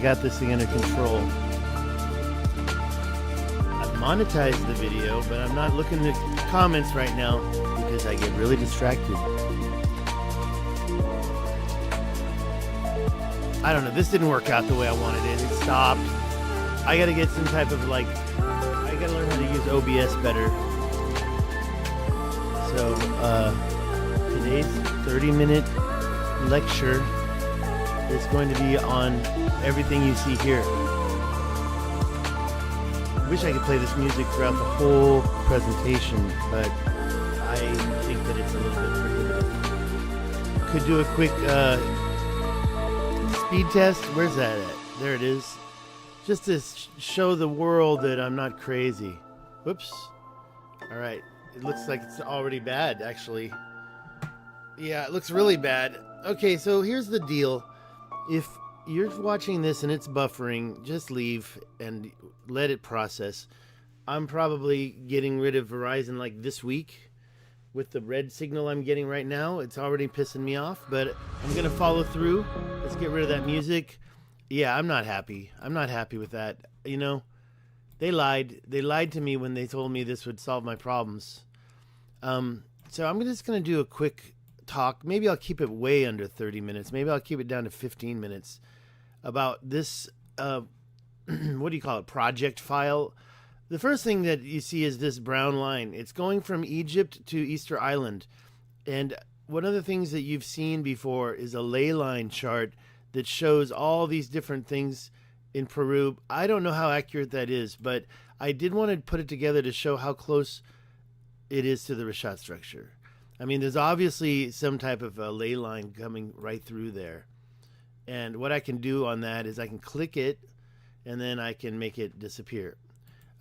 got this thing under control. I've monetized the video, but I'm not looking at the comments right now because I get really distracted. I don't know, this didn't work out the way I wanted it. It stopped. I gotta get some type of I gotta learn how to use OBS better. So, today's 30-minute lecture is going to be on everything you see here. I wish I could play this music throughout the whole presentation, but I think that it's a little bit prohibitive. Could do a quick speed test. Where's that at? There it is. Just to show the world that I'm not crazy. Whoops. All right. It looks like it's already bad, actually. Yeah, it looks really bad. Okay, so here's the deal. If you're watching this and it's buffering, just leave and let it process. I'm probably getting rid of Verizon like this week with the red signal I'm getting right now. It's already pissing me off, but I'm going to follow through. Let's get rid of that music. Yeah, I'm not happy. I'm not happy with that. You know, they lied. They lied to me when they told me this would solve my problems. So I'm just going to do a quick talk. Maybe I'll keep it way under 30 minutes. Maybe I'll keep it down to 15 minutes about this, what do you call it, project file. The first thing that you see is this brown line. It's going from Egypt to Easter Island. And one of the things that you've seen before is a ley line chart that shows all these different things in Peru. I don't know how accurate that is, but I did want to put it together to show how close it is to the Richat structure. I mean, there's obviously some type of a ley line coming right through there. And what I can do on that is I can click it, and then I can make it disappear.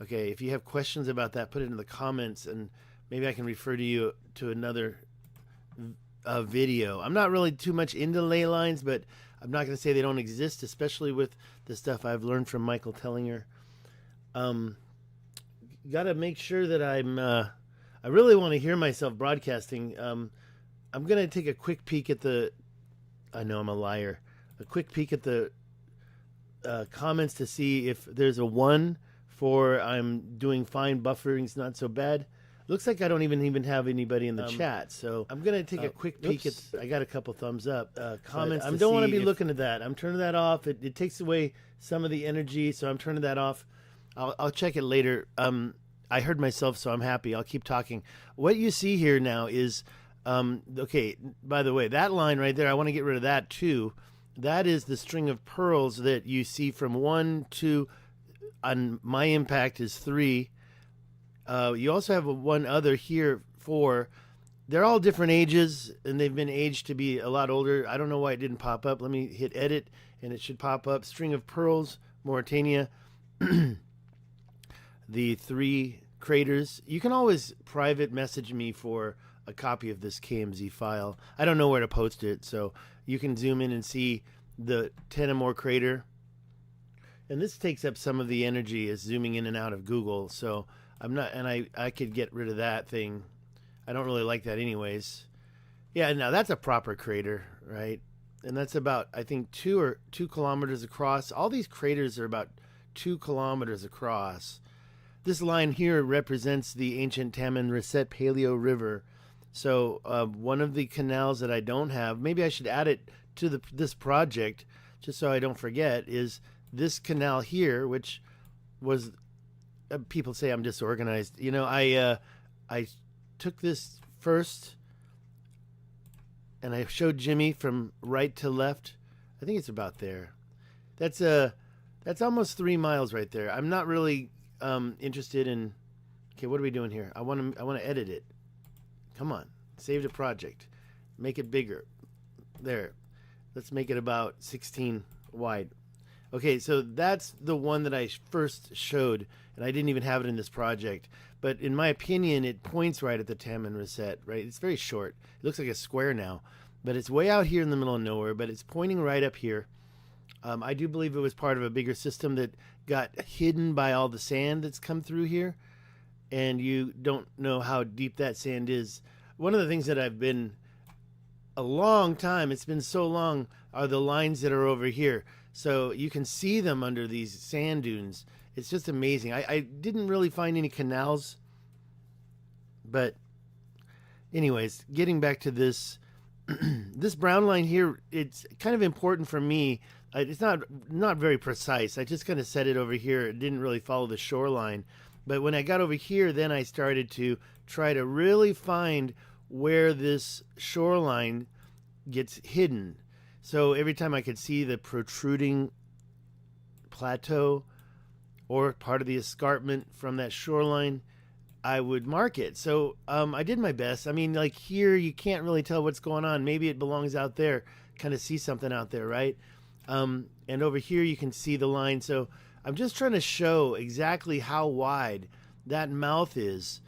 Okay, if you have questions about that, put it in the comments, and maybe I can refer to you to another video. I'm not really too much into ley lines, but I'm not going to say they don't exist, especially with the stuff I've learned from Michael Tellinger. Got to make sure that I really want to hear myself broadcasting. I'm going to take a quick peek at I know I'm a liar. A quick peek at the comments to see if there's a 1 for I'm doing fine, buffering's not so bad. Looks like I don't even have anybody in the chat, so I'm going to take a quick peek at. I got a couple thumbs up. Comments. I don't want to be looking at that. I'm turning that off. It takes away some of the energy, so I'm turning that off. I'll check it later. I heard myself, so I'm happy. I'll keep talking. What you see here now is, okay, by the way, that line right there, I want to get rid of that too. That is the string of pearls that you see from 1 to, on my impact is 3. You also have one other here, 4. They're all different ages, and they've been aged to be a lot older. I don't know why it didn't pop up. Let me hit edit, and it should pop up. String of pearls, Mauritania. The 3 craters. You can always private message me for a copy of this KMZ file. I don't know where to post it, so you can zoom in and see the Tenamore crater. And this takes up some of the energy as zooming in and out of Google, so I'm not, and I could get rid of that thing. I don't really like that anyways. Yeah, now that's a proper crater, right? And that's about, I think, 2 kilometers across. All these craters are about 2 kilometers across. This line here represents the ancient Taman Reset Paleo River. So one of the canals that I don't have, maybe I should add it to this project, just so I don't forget, is this canal here, which was, people say I'm disorganized. You know, I took this first, and I showed Jimmy from right to left. I think it's about there. That's almost 3 miles right there. I'm not really interested in. Okay, what are we doing here? I want to edit it. Come on, save the project, make it bigger. There, let's make it about 16 wide. Okay, so that's the one that I first showed, and I didn't even have it in this project. But in my opinion, it points right at the Taman Reset, right? It's very short. It looks like a square now, but it's way out here in the middle of nowhere, but it's pointing right up here. I do believe it was part of a bigger system that got hidden by all the sand that's come through here, and you don't know how deep that sand is. One of the things that I've been a long time, it's been so long, are the lines that are over here. So you can see them under these sand dunes. It's just amazing. I didn't really find any canals, but anyways, getting back to this, this brown line here, it's kind of important for me. It's not very precise. I just kind of set it over here. It didn't really follow the shoreline. But when I got over here, then I started to try to really find where this shoreline gets hidden. So every time I could see the protruding plateau or part of the escarpment from that shoreline, I would mark it. So I did my best. I mean, like here, you can't really tell what's going on. Maybe it belongs out there. Kind of see something out there, right? And over here, you can see the line. So I'm just trying to show exactly how wide that mouth is.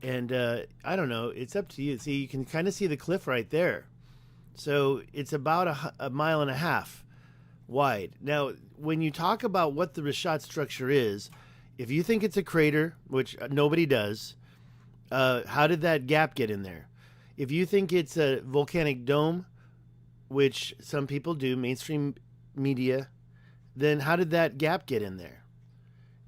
And I don't know. It's up to you. See, you can kind of see the cliff right there. So it's about a mile and a half wide. Now, when you talk about what the Richat structure is, if you think it's a crater, which nobody does, how did that gap get in there? If you think it's a volcanic dome, which some people do, mainstream media, then how did that gap get in there?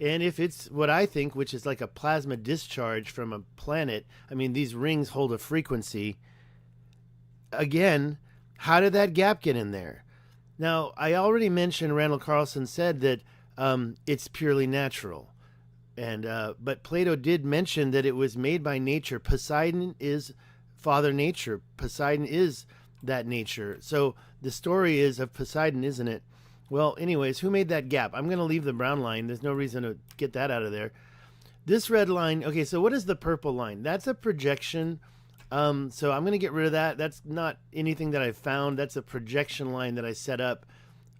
And if it's what I think, which is like a plasma discharge from a planet, I mean, these rings hold a frequency. Again, how did that gap get in there? Now, I already mentioned Randall Carlson said that it's purely natural. And but Plato did mention that it was made by nature. Poseidon is Father Nature. Poseidon is that nature. So the story is of Poseidon, isn't it? Well, anyways, who made that gap? I'm going to leave the brown line. There's no reason to get that out of there. This red line, okay, so what is the purple line? That's a projection. So I'm going to get rid of that. That's not anything that I found. That's a projection line that I set up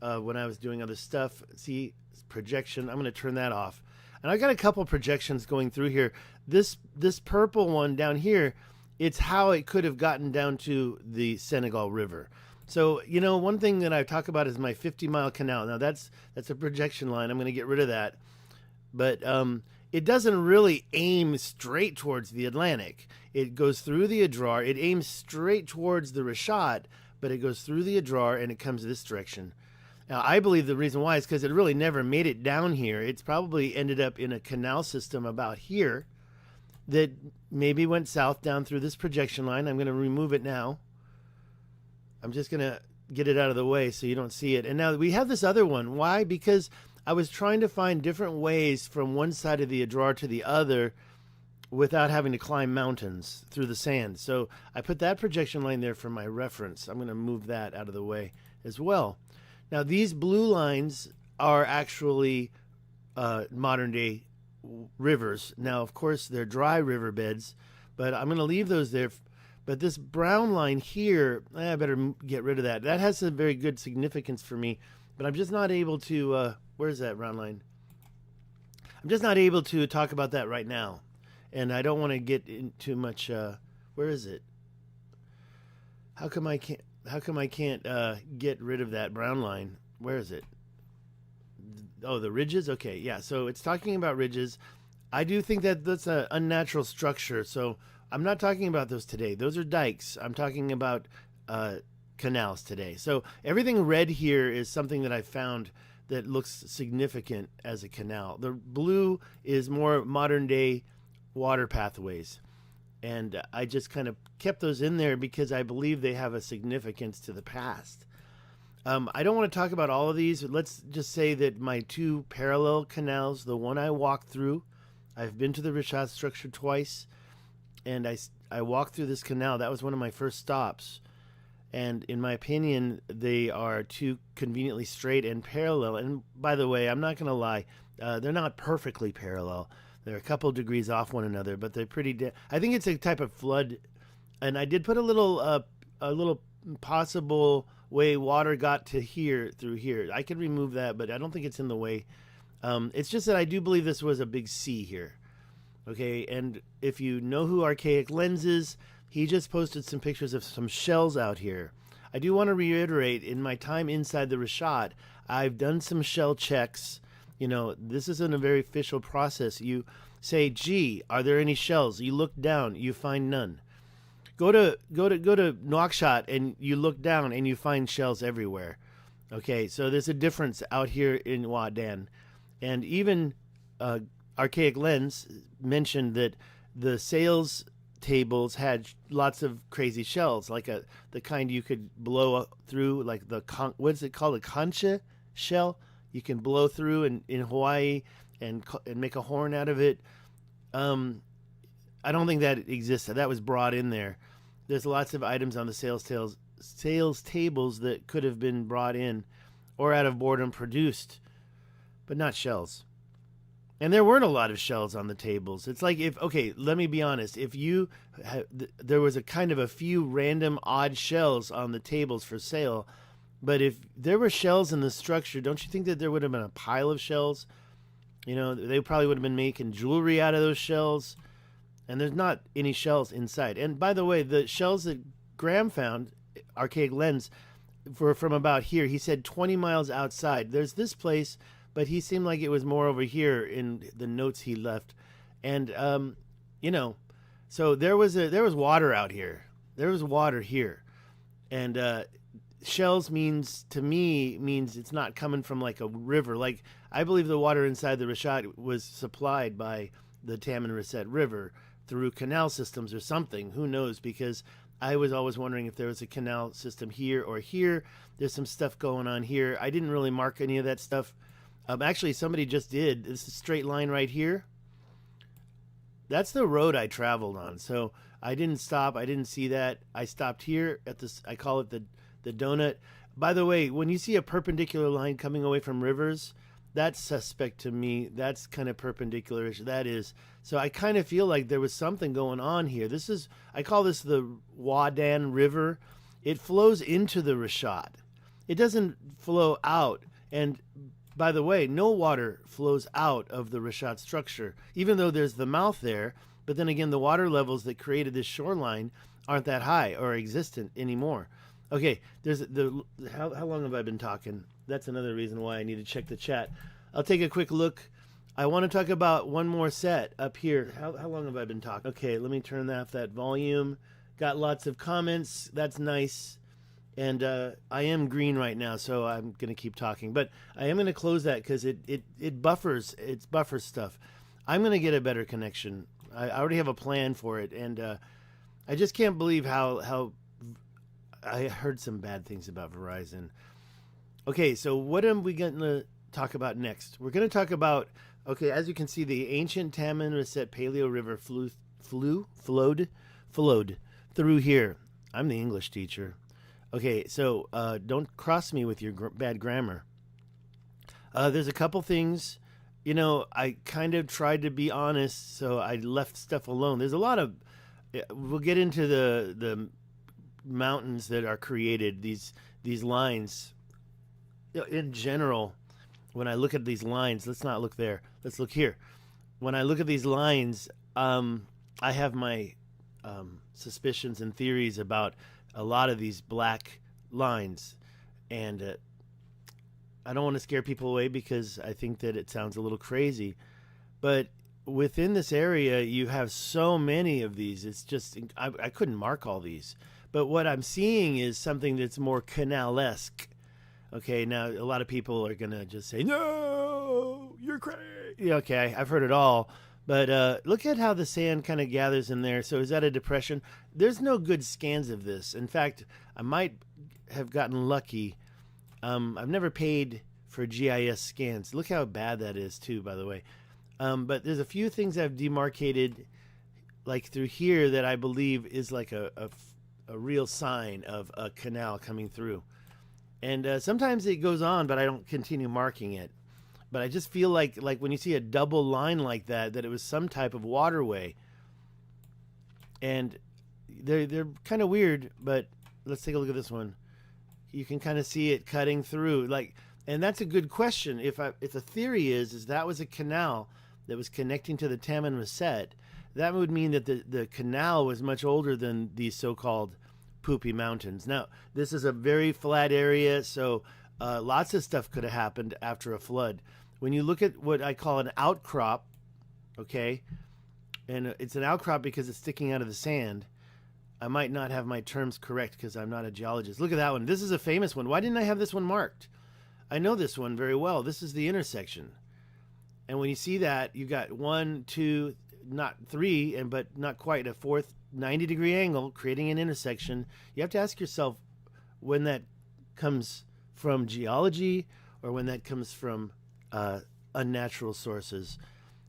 when I was doing other stuff. See, projection. I'm going to turn that off. And I got a couple projections going through here. This purple one down here, it's how it could have gotten down to the Senegal River. So, you know, one thing that I talk about is my 50-mile canal. Now, that's a projection line. I'm going to get rid of that. But it doesn't really aim straight towards the Atlantic. It goes through the Adrar. It aims straight towards the Richat, but it goes through the Adrar and it comes this direction. Now, I believe the reason why is because it really never made it down here. It's probably ended up in a canal system about here that maybe went south down through this projection line. I'm going to remove it now. I'm just going to get it out of the way so you don't see it. And now we have this other one. Why? Because I was trying to find different ways from one side of the Adrar to the other without having to climb mountains through the sand. So I put that projection line there for my reference. I'm going to move that out of the way as well. Now, these blue lines are actually modern-day rivers. Now, of course, they're dry riverbeds, but I'm going to leave those there. But this brown line here, I better get rid of that. That has a very good significance for me, but I'm just not able to, where's that brown line? I'm just not able to talk about that right now. And I don't want to get into much, where is it? How come I can't get rid of that brown line? Where is it? Oh, the ridges? Okay, yeah. So it's talking about ridges. I do think that that's an unnatural structure. So I'm not talking about those today. Those are dikes. I'm talking about canals today. So everything red here is something that I found that looks significant as a canal. The blue is more modern day water pathways. And I just kind of kept those in there because I believe they have a significance to the past. I don't want to talk about all of these. But let's just say that my two parallel canals, the one I walked through, I've been to the Richat structure twice, and I walked through this canal. That was one of my first stops. And in my opinion, they are too conveniently straight and parallel. And by the way, I'm not going to lie, they're not perfectly parallel. They're a couple degrees off one another, but they're pretty. I think it's a type of flood, and I did put a little possible way water got to here through here. I could remove that, but I don't think it's in the way. It's just that I do believe this was a big sea here. Okay, and if you know who Archaic Lens is, he just posted some pictures of some shells out here. I do want to reiterate, in my time inside the Richat, I've done some shell checks. You know, this isn't a very official process. You say, gee, are there any shells? You look down, you find none. Go to Nouakchott and you look down and you find shells everywhere. Okay, so there's a difference out here in Wadan. And even uh, Archaic Lens mentioned that the sales tables had lots of crazy shells, like the kind you could blow through, like what's it called, a concha shell? You can blow through in Hawaii and make a horn out of it. Um, I don't think that existed. That was brought in there. There's lots of items on the sales tables that could have been brought in or out of boredom produced, but not shells. And there weren't a lot of shells on the tables. It's like okay, let me be honest. If there was a kind of a few random odd shells on the tables for sale, but if there were shells in the structure, don't you think that there would have been a pile of shells? You know, they probably would have been making jewelry out of those shells. And there's not any shells inside. And by the way, the shells that Graham found, Archaic Lens, were from about here. He said 20 miles outside. There's this place, but he seemed like it was more over here in the notes he left. And you know, so there was water out here. There was water here, and shells means it's not coming from like a river. Like I believe the water inside the Richat was supplied by the Taman Risset River through canal systems or something. Who knows? Because I was always wondering if there was a canal system here or here. There's some stuff going on here. I didn't really mark any of that stuff. Actually, somebody just did. This is a straight line right here. That's the road I traveled on. So I didn't stop. I didn't see that. I stopped here at this. I call it the donut. By the way, when you see a perpendicular line coming away from rivers, that's suspect to me. That's kind of perpendicular-ish. That is. So I kind of feel like there was something going on here. I call this the Wadan River. It flows into the Richat. It doesn't flow out. And by the way, no water flows out of the Richat structure, even though there's the mouth there. But then again, the water levels that created this shoreline aren't that high or existent anymore. Okay, how long have I been talking? That's another reason why I need to check the chat. I'll take a quick look. I want to talk about one more set up here. How long have I been talking? Okay, let me turn off that volume. Got lots of comments. That's nice. And I am green right now, so I'm going to keep talking. But I am going to close that because it buffers. It buffers stuff. I'm going to get a better connection. I already have a plan for it. And I just can't believe how I heard some bad things about Verizon. Okay, so what am we going to talk about next? We're going to talk about, okay, as you can see, the ancient Taman Risset Paleo River flowed through here. I'm the English teacher. Okay, so don't cross me with your bad grammar. There's a couple things, I kind of tried to be honest, so I left stuff alone. There's a lot of, we'll get into the mountains that are created, these lines. In general, when I look at these lines, let's not look there. Let's look here. When I look at these lines, I have my suspicions and theories about a lot of these black lines. And I don't want to scare people away because I think that it sounds a little crazy. But within this area, you have so many of these. It's just, I couldn't mark all these. But what I'm seeing is something that's more canal-esque. Okay, now a lot of people are going to just say, no, you're crazy. Okay, I've heard it all. But look at how the sand kind of gathers in there. So is that a depression? There's no good scans of this. In fact, I might have gotten lucky. I've never paid for GIS scans. Look how bad that is, too, by the way. But there's a few things I've demarcated, like through here, that I believe is like a real sign of a canal coming through. And sometimes it goes on, but I don't continue marking it. But I just feel like when you see a double line like that it was some type of waterway. And they're kind of weird, but let's take a look at this one. You can kind of see it cutting through. And that's a good question. If the theory is that was a canal that was connecting to the Taman Risset, that would mean that the canal was much older than these so-called poopy mountains. Now, this is a very flat area, so lots of stuff could have happened after a flood. When you look at what I call an outcrop, okay, and it's an outcrop because it's sticking out of the sand, I might not have my terms correct because I'm not a geologist. Look at that one. This is a famous one. Why didn't I have this one marked? I know this one very well. This is the intersection. And when you see that, you've got 1, 2, not 3, but not quite a fourth 90-degree angle, creating an intersection. You have to ask yourself when that comes from geology or when that comes from unnatural sources.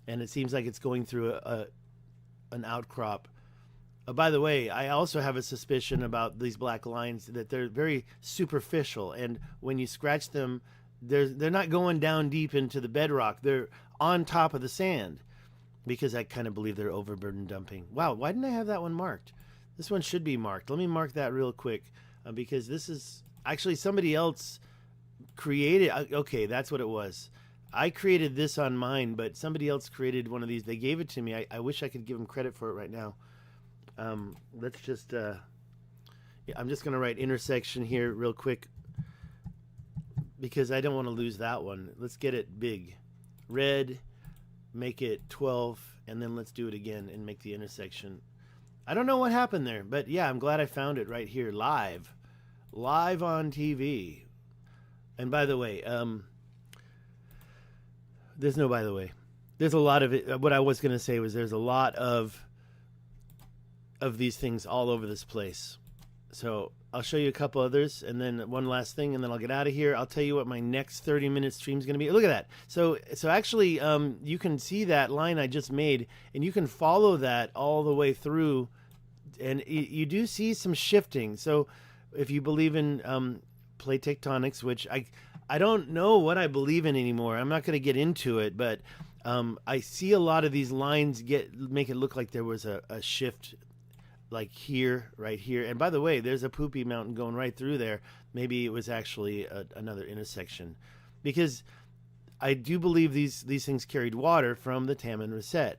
And it seems like it's going through an outcrop. By the way, I also have a suspicion about these black lines that they're very superficial, and when you scratch them, they're not going down deep into the bedrock. They're on top of the sand, because I kind of believe they're overburden dumping. Wow, why didn't I have that one marked? This one should be marked. Let me mark that real quick, because this is actually somebody else created. Okay, that's what it was. I created this on mine, but somebody else created one of these. They gave it to me. I wish I could give them credit for it right now. Let's just, I'm just going to write intersection here real quick because I don't want to lose that one. Let's get it big. Red, make it 12, and then let's do it again and make the intersection. I don't know what happened there, but yeah, I'm glad I found it right here, live on TV. And by the way, there's no by the way. There's a lot of it. What I was going to say was there's a lot of these things all over this place. So I'll show you a couple others, and then one last thing, and then I'll get out of here. I'll tell you what my next 30-minute stream is going to be. Look at that. So actually, you can see that line I just made, and you can follow that all the way through, and you do see some shifting. So if you believe in plate tectonics, which I don't know what I believe in anymore. I'm not going to get into it, but I see a lot of these lines make it look like there was a shift, like here, right here. And by the way, there's a poopy mountain going right through there. Maybe it was actually another intersection, because I do believe these things carried water from the Taman Reset.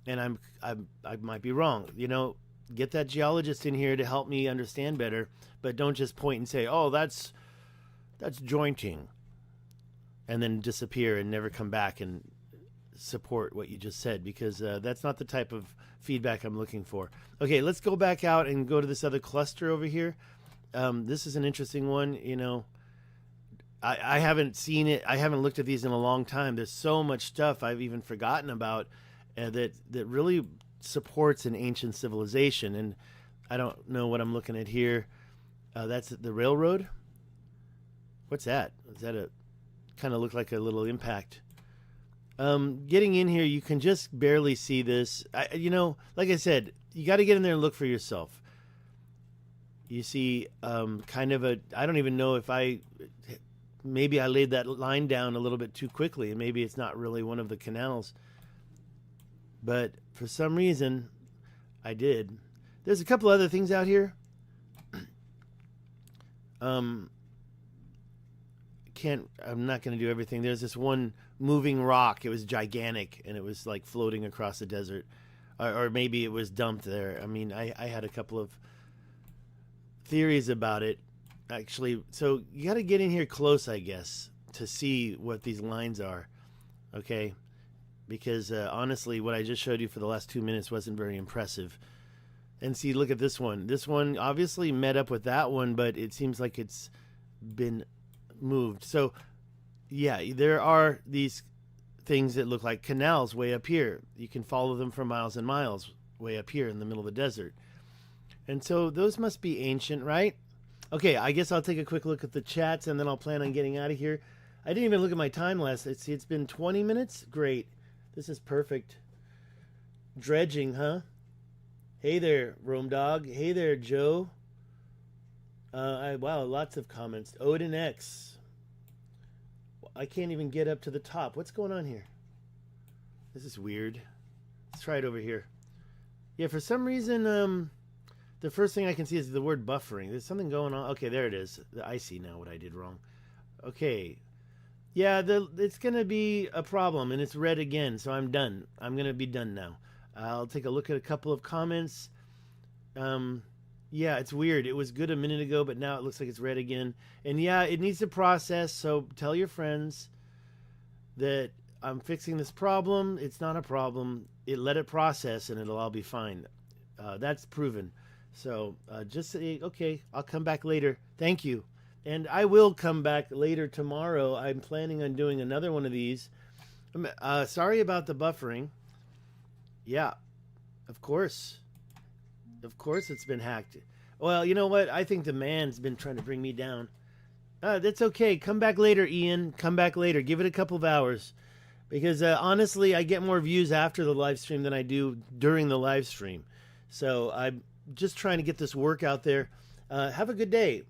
And I might be wrong. You know, get that geologist in here to help me understand better, but don't just point and say, "Oh, that's jointing," and then disappear and never come back and support what you just said, because that's not the type of feedback I'm looking for. Okay, let's go back out and go to this other cluster over here. This is an interesting one. You know, I haven't seen it. I haven't looked at these in a long time. There's so much stuff I've even forgotten about that really supports an ancient civilization. And I don't know what I'm looking at here. That's the railroad. What's that? Is that a kind of look like a little impact? Getting in here, you can just barely see this. You know, like I said, you got to get in there and look for yourself. You see kind of I don't even know if maybe I laid that line down a little bit too quickly, and maybe it's not really one of the canals. But for some reason, I did. There's a couple other things out here. I'm not going to do everything. There's this one moving rock. It was gigantic, and it was like floating across the desert, or maybe it was dumped there. I mean, I had a couple of theories about it, actually. So you got to get in here close, I guess, to see what these lines are. Okay, because honestly, what I just showed you for the last 2 minutes wasn't very impressive. And see, look at this one. This one obviously met up with that one, but it seems like it's been moved. So yeah, there are these things that look like canals way up here. You can follow them for miles and miles way up here in the middle of the desert. And so those must be ancient, right? Okay, I guess I'll take a quick look at the chats, and then I'll plan on getting out of here. I didn't even look at my time last. See, it's been 20 minutes. Great. This is perfect. Dredging, huh? Hey there, Rome Dog. Hey there, Joe. Wow, lots of comments. Odin X. I can't even get up to the top. What's going on here? This is weird. Let's try it over here. Yeah, for some reason, the first thing I can see is the word buffering. There's something going on. Okay, there it is. I see now what I did wrong. Okay. Yeah, it's going to be a problem, and it's red again, so I'm done. I'm going to be done now. I'll take a look at a couple of comments. Yeah, it's weird. It was good a minute ago, but now it looks like it's red again. And yeah, it needs to process, so tell your friends that I'm fixing this problem. It's not a problem. Let it process, and it'll all be fine. That's proven. So just say, okay, I'll come back later. Thank you. And I will come back later tomorrow. I'm planning on doing another one of these. Sorry about the buffering. Yeah, of course. Of course it's been hacked. Well, you know what? I think the man's been trying to bring me down. That's okay. Come back later, Ian. Come back later. Give it a couple of hours. Because honestly, I get more views after the live stream than I do during the live stream. So I'm just trying to get this work out there. Have a good day.